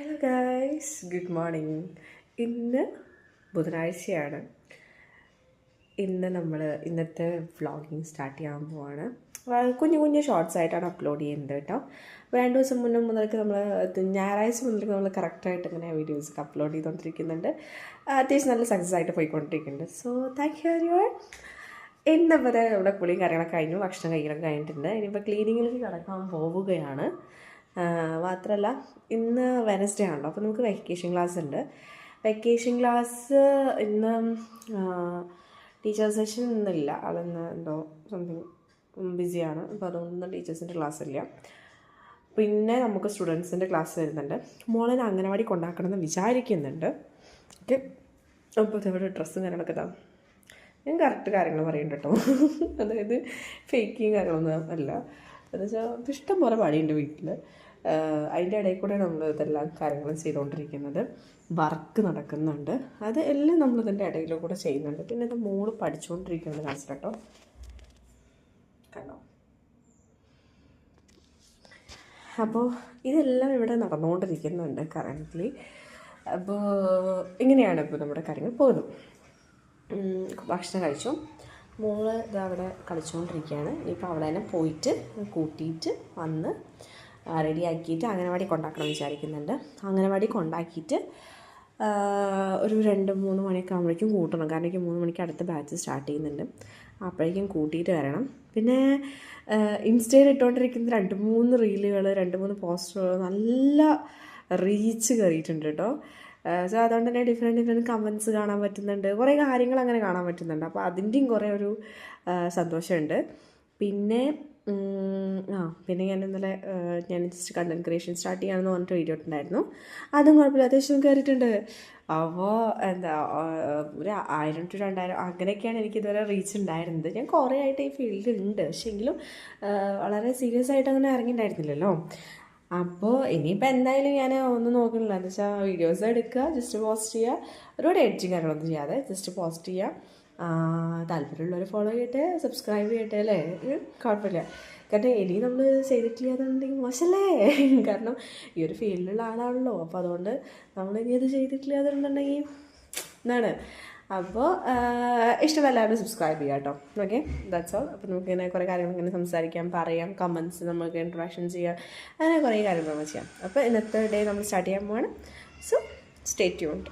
Hello guys, good morning. ഇന്ന് ബുധനാഴ്ചയാണ്. ഇന്നത്തെ വ്ളോഗിങ് സ്റ്റാർട്ട് ചെയ്യാൻ പോവാണ്. കുഞ്ഞു കുഞ്ഞു ഷോർട്സ് ആയിട്ടാണ് അപ്ലോഡ് ചെയ്യുന്നത് കേട്ടോ. 2 ദിവസം മുതൽക്ക് ഞായറാഴ്ച മുതൽക്ക് നമ്മൾ കറക്റ്റായിട്ട് ഇങ്ങനെ വീഡിയോസൊക്കെ അപ്ലോഡ് ചെയ്തുകൊണ്ടിരിക്കുന്നുണ്ട്. അത്യാവശ്യം നല്ല സക്സസ് ആയിട്ട് പോയിക്കൊണ്ടിരിക്കുന്നുണ്ട്. So thank you very much. ഇന്നിപ്പോൾ ഇവിടെ കുളിയും കാര്യങ്ങളൊക്കെ കഴിഞ്ഞു, ഭക്ഷണം കഴിക്കലൊക്കെ കഴിഞ്ഞിട്ടുണ്ട്. ഇനിയിപ്പോൾ ക്ലീനിങ്ങിലേക്ക് കടക്കാൻ പോവുകയാണ്. മാത്രമല്ല ഇന്ന് വെനസ്ഡേ ആണല്ലോ, അപ്പോൾ നമുക്ക് വെക്കേഷൻ ക്ലാസ് ഉണ്ട്. വെക്കേഷൻ ക്ലാസ് ഇന്ന് ടീച്ചേഴ്സ് സെഷൻ ഇന്നില്ല. അതൊന്ന് എന്തോ സംതിങ് ബിസിയാണ്, അപ്പോൾ അതൊന്നും ടീച്ചേഴ്സിൻ്റെ ക്ലാസ് ഇല്ല. പിന്നെ നമുക്ക് സ്റ്റുഡൻസിൻ്റെ ക്ലാസ് വരുന്നുണ്ട്. മോളെ അംഗനവാടി കൊണ്ടാക്കണമെന്ന് വിചാരിക്കുന്നുണ്ട്. ഓക്കെ, അപ്പോൾ ഇതവിടെ ഡ്രസ്സും കാര്യങ്ങളൊക്കെ ഇതാ. ഞാൻ കറക്റ്റ് കാര്യങ്ങൾ പറയുന്നുണ്ട് കേട്ടോ. അതായത് ഫേക്കിങ് കാര്യങ്ങളൊന്നും അല്ല. എന്ന് വെച്ചാൽ ഇഷ്ടം പോലെ പണിയുണ്ട് വീട്ടിൽ. അതിൻ്റെ ഇടയിൽ കൂടെ നമ്മൾ ഇതെല്ലാം കാര്യങ്ങളും ചെയ്തുകൊണ്ടിരിക്കുന്നത്. വർക്ക് നടക്കുന്നുണ്ട്, അത് എല്ലാം നമ്മളിതിൻ്റെ ഇടയിൽ കൂടെ ചെയ്യുന്നുണ്ട്. പിന്നെ ഇത് മോള് പഠിച്ചുകൊണ്ടിരിക്കുന്നത് ക്ലാസ് കേട്ടോ, കണ്ടോ. അപ്പോൾ ഇതെല്ലാം ഇവിടെ നടന്നുകൊണ്ടിരിക്കുന്നുണ്ട് കറൻ്റ്ലി. അപ്പോൾ ഇങ്ങനെയാണ് ഇപ്പോൾ നമ്മുടെ കാര്യങ്ങൾ പോകുന്നത്. ഭക്ഷണം കഴിച്ചു, മോള് ഇതവിടെ കളിച്ചുകൊണ്ടിരിക്കുകയാണ്. ഇനിയിപ്പോൾ അവളെ തന്നെ പോയിട്ട് കൂട്ടിയിട്ട് വന്ന് റെഡിയാക്കിയിട്ട് അംഗനവാടി കൊണ്ടാക്കണം വിചാരിക്കുന്നുണ്ട്. അംഗനവാടി കൊണ്ടാക്കിയിട്ട് ഒരു 2-3 മണിയൊക്കെ ആകുമ്പോഴേക്കും കൂട്ടണം. കാരണം എനിക്ക് 3 മണിക്ക് അടുത്ത ബാച്ച് സ്റ്റാർട്ട് ചെയ്യുന്നുണ്ട്. അപ്പോഴേക്കും കൂട്ടിയിട്ട് വരണം. പിന്നെ ഇൻസ്റ്റയിൽ ഇട്ടുകൊണ്ടിരിക്കുന്ന 2-3 റീലുകൾ, 2-3 പോസ്റ്ററുകൾ നല്ല റീച്ച് കയറിയിട്ടുണ്ട് കേട്ടോ. സോ അതുകൊണ്ട് തന്നെ ഡിഫറെൻറ്റ് കമൻറ്റ്സ് കാണാൻ പറ്റുന്നുണ്ട്, കുറേ കാര്യങ്ങൾ അങ്ങനെ കാണാൻ പറ്റുന്നുണ്ട്. അപ്പോൾ അതിൻ്റെയും കുറേ ഒരു സന്തോഷമുണ്ട്. പിന്നെ ഞാൻ ഇന്നലെ ഞാൻ ജസ്റ്റ് കണ്ടൻറ് ക്രിയേഷൻ സ്റ്റാർട്ട് ചെയ്യാമെന്ന് പറഞ്ഞിട്ട് വീഡിയോ ഇട്ടുണ്ടായിരുന്നു. അതും കുഴപ്പമില്ല, അത്യാവശ്യം കയറിയിട്ടുണ്ട്. അപ്പോൾ ഒരു 1000 to 2000 അങ്ങനെയൊക്കെയാണ് എനിക്കിതുവരെ റീച്ച് ഉണ്ടായിരുന്നത്. ഞാൻ കുറേ ആയിട്ട് ഈ ഫീൽഡിലുണ്ട്, പക്ഷേ എങ്കിലും വളരെ സീരിയസ് ആയിട്ട് അങ്ങനെ ഇറങ്ങിയിട്ടുണ്ടായിരുന്നില്ലല്ലോ. അപ്പോൾ ഇനിയിപ്പോൾ എന്തായാലും ഞാൻ ഒന്നും നോക്കുന്നില്ല. എന്ന് വെച്ചാൽ വീഡിയോസ് എടുക്കുക, ജസ്റ്റ് പോസ്റ്റ് ചെയ്യുക, ഒരുപാട് എഡിറ്റിങ് കാര്യങ്ങളൊന്നും ചെയ്യാതെ ജസ്റ്റ് പോസ്റ്റ് ചെയ്യുക. താല്പര്യമുള്ളവർ ഫോളോ ചെയ്യട്ടെ, സബ്സ്ക്രൈബ് ചെയ്യട്ടെ, അല്ലേ? കുഴപ്പമില്ല. കാരണം ഇനി നമ്മൾ ചെയ്തിട്ടില്ല എന്നുണ്ടെങ്കിൽ മോശമല്ലേ? കാരണം ഈ ഒരു ഫീൽഡിലുള്ള ആളാണല്ലോ. അപ്പോൾ അതുകൊണ്ട് നമ്മളിനി അത് ചെയ്തിട്ടില്ല എന്നുണ്ടെങ്കിൽ എന്നാണ്. അപ്പോൾ ഇഷ്ടമല്ലാതെ സബ്സ്ക്രൈബ് ചെയ്യാം കേട്ടോ. Okay, that's all. അപ്പോൾ നമുക്കിങ്ങനെ കുറേ കാര്യങ്ങൾ ഇങ്ങനെ സംസാരിക്കാം, പറയാം, കമൻറ്റ്സ് നമുക്ക് ഇൻട്രാക്ഷൻ ചെയ്യാം, അങ്ങനെ കുറേ കാര്യങ്ങൾ നമ്മൾ ചെയ്യാം. അപ്പോൾ ഇന്നത്തെ ഡേ നമ്മൾ സ്റ്റാർട്ട് ചെയ്യാൻ പോവാണ്. So stay tuned.